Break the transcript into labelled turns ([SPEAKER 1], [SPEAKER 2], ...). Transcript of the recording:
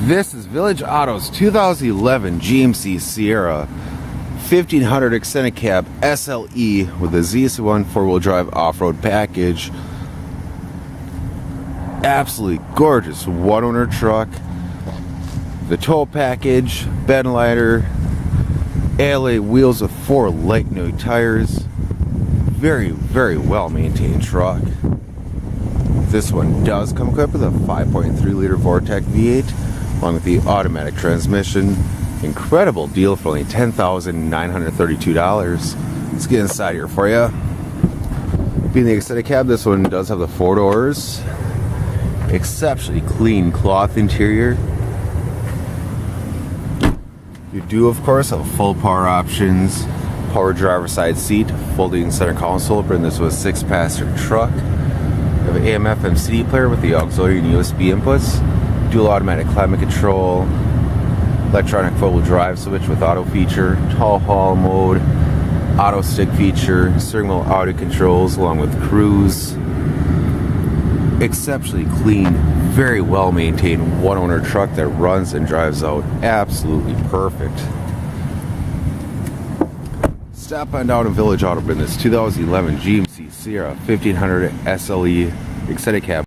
[SPEAKER 1] This is Village Auto's 2011 GMC Sierra 1500 extended cab SLE with a Z71 4-wheel drive off-road package. Absolutely gorgeous one-owner truck. The tow package, bed liner, ALA wheels with 4 light new tires. Very, very well maintained truck. This one does come equipped with a 5.3 liter Vortec V8 along with the automatic transmission. Incredible deal for only $10,932. Let's get inside here for you. Being the extended cab, this one does have the 4 doors. Exceptionally clean cloth interior. You do, of course, have full power options, power driver side seat, folding center console. Bring this to a 6-passenger truck. You have an AM/FM CD player with the auxiliary and USB inputs, dual automatic climate control, electronic 4-wheel drive switch with auto feature, tall haul mode, auto stick feature, steering wheel audio controls along with cruise. Exceptionally clean, very well maintained one-owner truck that runs and drives out absolutely perfect. Stop on down to Village Auto in this 2011 GMC Sierra 1500 SLE extended cab.